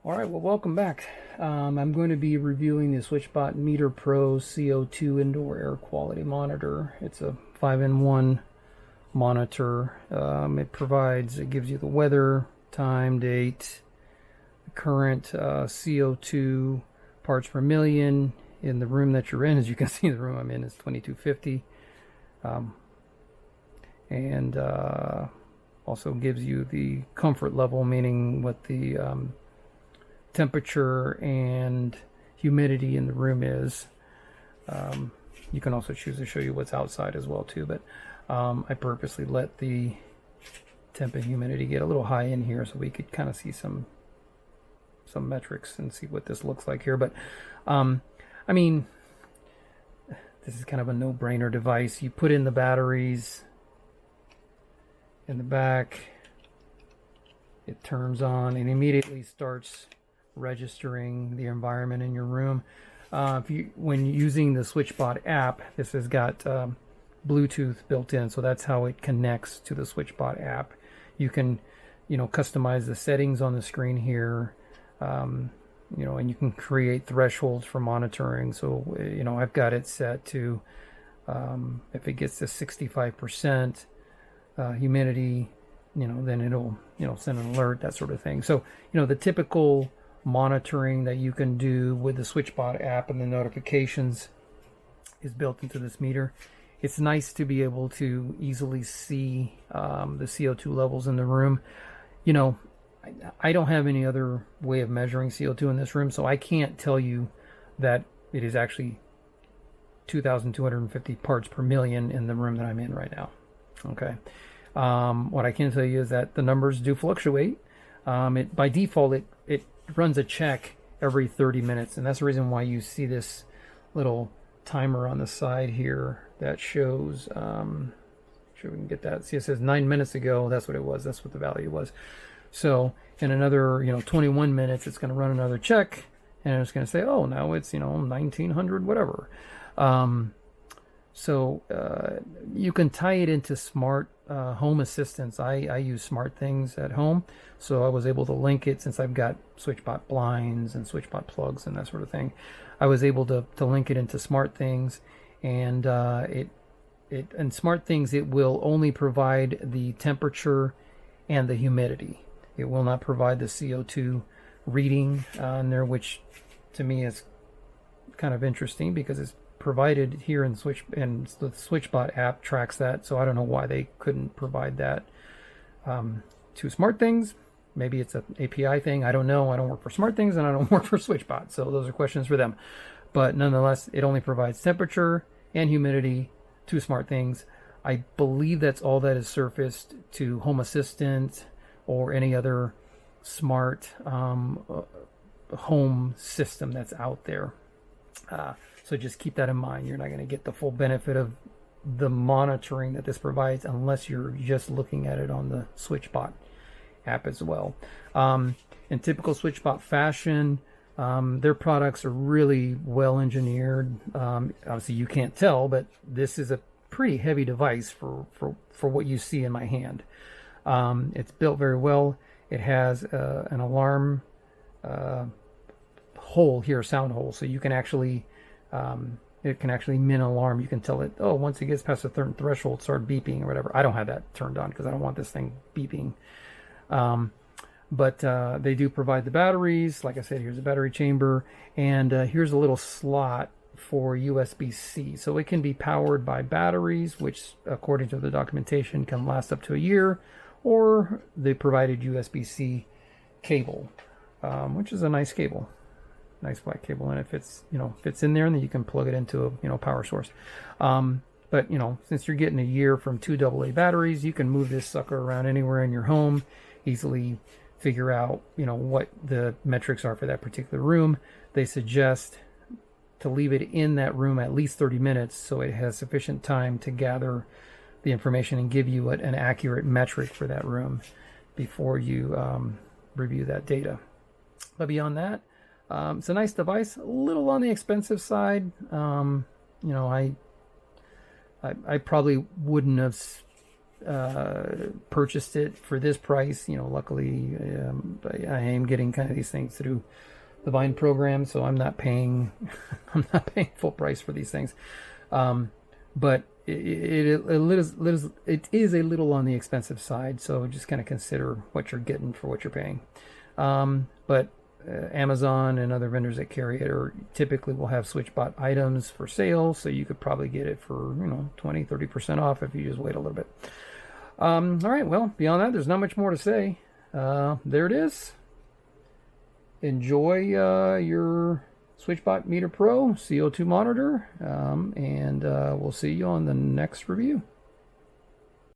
All right, well, welcome back. I'm going to be reviewing the Switchbot Meter Pro CO2 Indoor Air Quality Monitor. It's a 5-in-1 monitor. It gives you the weather, time, date, the current CO2 parts per million in the room that you're in. As you can see, the room I'm in is 2250. And also gives you the comfort level, meaning what the temperature and humidity in the room is. You can also choose to show you what's outside as well too, but I purposely let the temp and humidity get a little high in here so we could kind of see some metrics and see what this looks like here. But I mean, this is kind of a no-brainer device. You put in the batteries in the back, it turns on and immediately starts registering the environment in your room. When using the Switchbot app, this has got Bluetooth built in, so that's how it connects to the Switchbot app. You can, customize the settings on the screen here, and you can create thresholds for monitoring. So, I've got it set to, if it gets to 65% humidity, then it'll, send an alert, that sort of thing. So, the typical monitoring that you can do with the Switchbot app and the notifications is built into this meter. It's nice to be able to easily see the CO2 levels in the room. I don't have any other way of measuring CO2 in this room, so I can't tell you that it is actually 2,250 parts per million in the room that I'm in right now. Okay. What I can tell you is that the numbers do fluctuate. By default, it runs a check every 30 minutes, and that's the reason why you see this little timer on the side here that shows, sure we can get that. See, it says 9 minutes ago. That's what it was. That's what the value was. So in another 21 minutes, it's going to run another check, and it's going to say, oh, now it's 1900 whatever. So you can tie it into smart home assistants. I use smart things at home, so I was able to link it, since I've got Switchbot blinds and Switchbot plugs and that sort of thing. I was able to link it into smart things, and in smart things it will only provide the temperature and the humidity. It will not provide the CO2 reading in there, which to me is kind of interesting because it's provided here in the Switchbot app tracks that, so I don't know why they couldn't provide that to smart things. Maybe it's an API thing. I don't know. I don't work for smart things and I don't work for Switchbot, so those are questions for them. But nonetheless, it only provides temperature and humidity to smart things. I believe that's all that is surfaced to Home Assistant or any other smart home system that's out there. So just keep that in mind. You're not going to get the full benefit of the monitoring that this provides unless you're just looking at it on the Switchbot app as well. In typical Switchbot fashion, their products are really well engineered. Obviously you can't tell, but this is a pretty heavy device for what you see in my hand. It's built very well. It has an alarm hole here, sound hole, so you can actually it can actually min alarm. You can tell it, oh, once it gets past a certain threshold, start beeping or whatever. I don't have that turned on because I don't want this thing beeping. But they do provide the batteries. Like I said, here's a battery chamber, and here's a little slot for USB-C. So it can be powered by batteries, which according to the documentation can last up to a year, or they provided USB-C cable, which is a nice cable. Nice black cable, and it fits in there, and then you can plug it into a power source. But since you're getting a year from 2 AA batteries, you can move this sucker around anywhere in your home, easily figure out what the metrics are for that particular room. They suggest to leave it in that room at least 30 minutes so it has sufficient time to gather the information and give you an accurate metric for that room before you review that data. But beyond that, it's a nice device, a little on the expensive side. I probably wouldn't have purchased it for this price. You know, luckily I am getting kind of these things through the Vine program, so I'm not paying I'm not paying full price for these things. But it is a little on the expensive side, so just kind of consider what you're getting for what you're paying. But Amazon and other vendors that carry it or typically will have Switchbot items for sale, so you could probably get it for 20-30% off if you just wait a little bit. All right, well, beyond that, there's not much more to say. There it is. Enjoy your Switchbot Meter Pro CO2 monitor, and we'll see you on the next review.